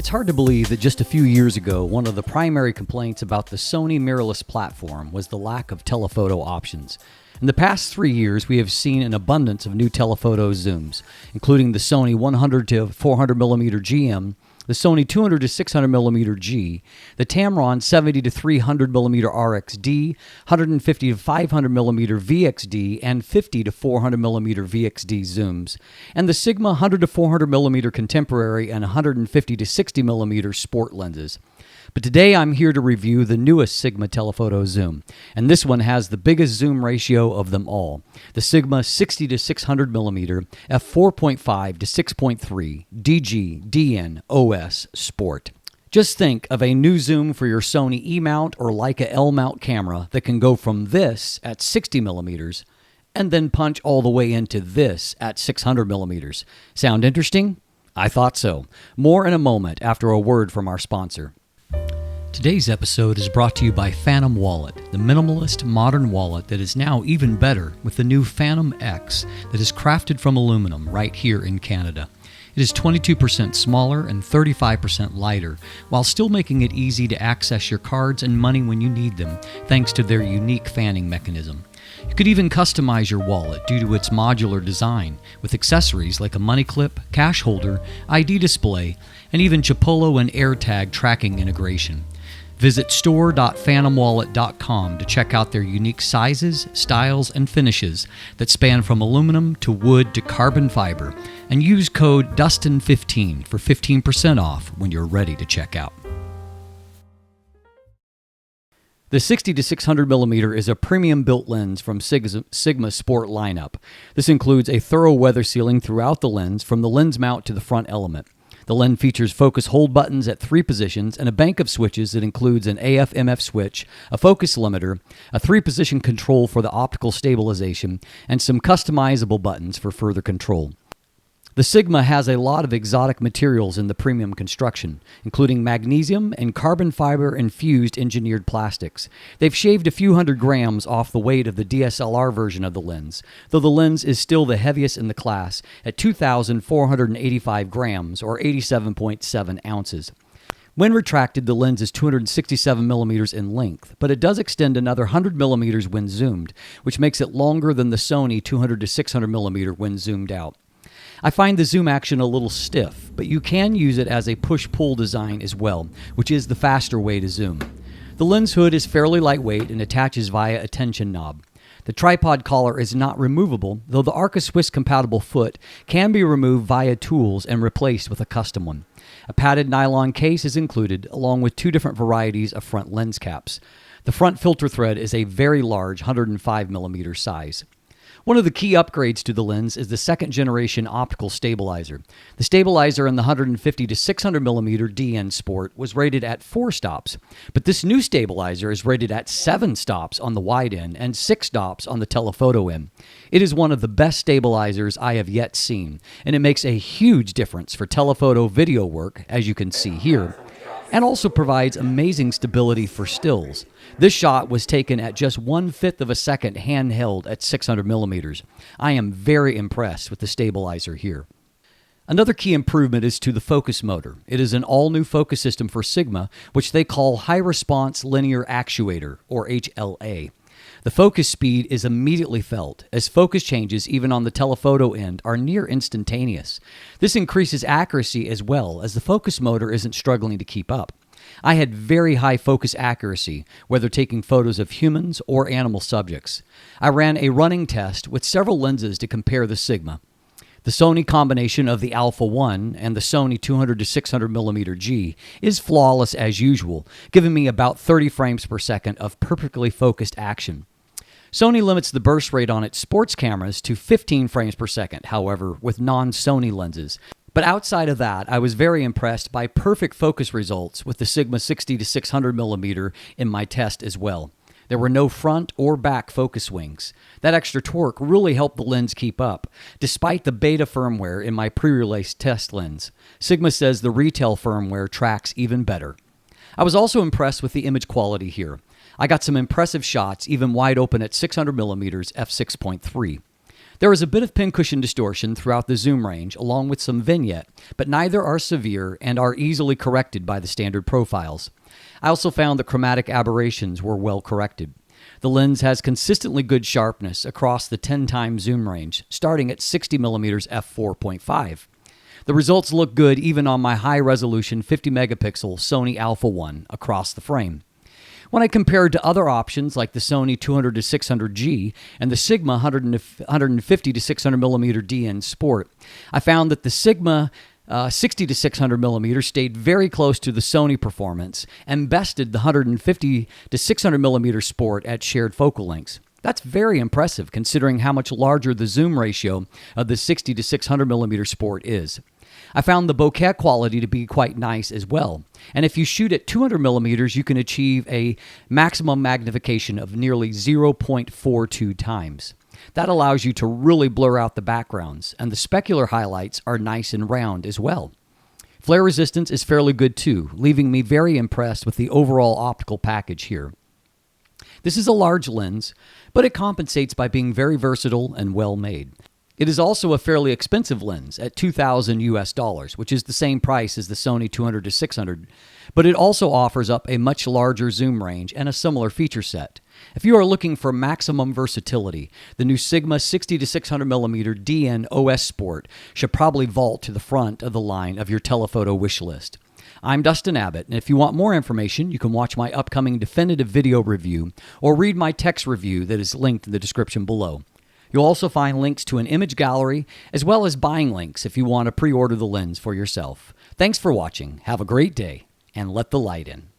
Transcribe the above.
It's hard to believe that just a few years ago, one of the primary complaints about the Sony mirrorless platform was the lack of telephoto options. In the past 3 years, we have seen an abundance of new telephoto zooms, including the Sony 100 to 400mm GM, the Sony 200 to 600mm G, the Tamron 70 to 300mm RXD, 150 to 500mm VXD, and 50 to 400mm VXD zooms, and the Sigma 100 to 400mm Contemporary and 150 to 60mm Sport lenses. But today I'm here to review the newest Sigma telephoto zoom, and this one has the biggest zoom ratio of them all, the Sigma 60 to 600mm f4.5-6.3 DG DN Sport. Just think of a new zoom for your Sony E-mount or Leica L-mount camera that can go from this at 60mm and then punch all the way into this at 600mm. Sound interesting? I thought so. More in a moment after a word from our sponsor. Today's episode is brought to you by Phantom Wallet, the minimalist modern wallet that is now even better with the new Phantom X that is crafted from aluminum right here in Canada. It is 22% smaller and 35% lighter, while still making it easy to access your cards and money when you need them, thanks to their unique fanning mechanism. You could even customize your wallet due to its modular design, with accessories like a money clip, cash holder, ID display, and even Chipolo and AirTag tracking integration. Visit store.phantomwallet.com to check out their unique sizes, styles, and finishes that span from aluminum to wood to carbon fiber, and use code Dustin15 for 15% off when you're ready to check out. The 60 to 600mm is a premium built lens from Sigma Sport lineup. This includes a thorough weather sealing throughout the lens from the lens mount to the front element. The lens features focus hold buttons at 3 positions and a bank of switches that includes an AF/MF switch, a focus limiter, a 3-position control for the optical stabilization, and some customizable buttons for further control. The Sigma has a lot of exotic materials in the premium construction, including magnesium and carbon fiber infused engineered plastics. They've shaved a few hundred grams off the weight of the DSLR version of the lens, though the lens is still the heaviest in the class at 2,485 grams or 87.7 ounces. When retracted, the lens is 267mm in length, but it does extend another 100mm when zoomed, which makes it longer than the Sony 200 to 600mm when zoomed out. I find the zoom action a little stiff, but you can use it as a push-pull design as well, which is the faster way to zoom. The lens hood is fairly lightweight and attaches via a tension knob. The tripod collar is not removable, though the Arca Swiss compatible foot can be removed via tools and replaced with a custom one. A padded nylon case is included, along with 2 different varieties of front lens caps. The front filter thread is a very large 105mm size. One of the key upgrades to the lens is the 2nd generation optical stabilizer. The stabilizer in the 150 to 600mm DN Sport was rated at 4 stops, but this new stabilizer is rated at 7 stops on the wide end and 6 stops on the telephoto end. It is one of the best stabilizers I have yet seen, and it makes a huge difference for telephoto video work, as you can see here, and also provides amazing stability for stills. This shot was taken at just 1/5 of a second handheld at 600mm. I am very impressed with the stabilizer here. Another key improvement is to the focus motor. It is an all-new focus system for Sigma, which they call High Response Linear Actuator, or HLA. The focus speed is immediately felt, as focus changes even on the telephoto end are near instantaneous. This increases accuracy as well, as the focus motor isn't struggling to keep up. I had very high focus accuracy, whether taking photos of humans or animal subjects. I ran a running test with several lenses to compare the Sigma. The Sony combination of the Alpha 1 and the Sony 200 to 600mm G is flawless as usual, giving me about 30 frames per second of perfectly focused action. Sony limits the burst rate on its sports cameras to 15 frames per second, however, with non-Sony lenses. But outside of that, I was very impressed by perfect focus results with the Sigma 60 to 600mm in my test as well. There were no front or back focus swings. That extra torque really helped the lens keep up, despite the beta firmware in my pre-release test lens. Sigma says the retail firmware tracks even better. I was also impressed with the image quality here. I got some impressive shots, even wide open at 600mm f6.3. There is a bit of pincushion distortion throughout the zoom range, along with some vignette, but neither are severe and are easily corrected by the standard profiles. I also found the chromatic aberrations were well corrected. The lens has consistently good sharpness across the 10x zoom range, starting at 60mm f4.5. The results look good even on my high-resolution 50-megapixel Sony Alpha 1 across the frame. When I compared to other options like the Sony 200-600G and the Sigma 150-600mm DN Sport, I found that the Sigma 60-600mm stayed very close to the Sony performance and bested the 150-600mm Sport at shared focal lengths. That's very impressive considering how much larger the zoom ratio of the 60-600mm Sport is. I found the bokeh quality to be quite nice as well. And if you shoot at 200mm, you can achieve a maximum magnification of nearly 0.42 times. That allows you to really blur out the backgrounds, and the specular highlights are nice and round as well. Flare resistance is fairly good too, leaving me very impressed with the overall optical package here. This is a large lens, but it compensates by being very versatile and well made. It is also a fairly expensive lens at $2,000 US, which is the same price as the Sony 200-600, but it also offers up a much larger zoom range and a similar feature set. If you are looking for maximum versatility, the new Sigma 60-600mm DN OS Sport should probably vault to the front of the line of your telephoto wish list. I'm Dustin Abbott, and if you want more information, you can watch my upcoming definitive video review or read my text review that is linked in the description below. You'll also find links to an image gallery, as well as buying links if you want to pre-order the lens for yourself. Thanks for watching, have a great day, and let the light in.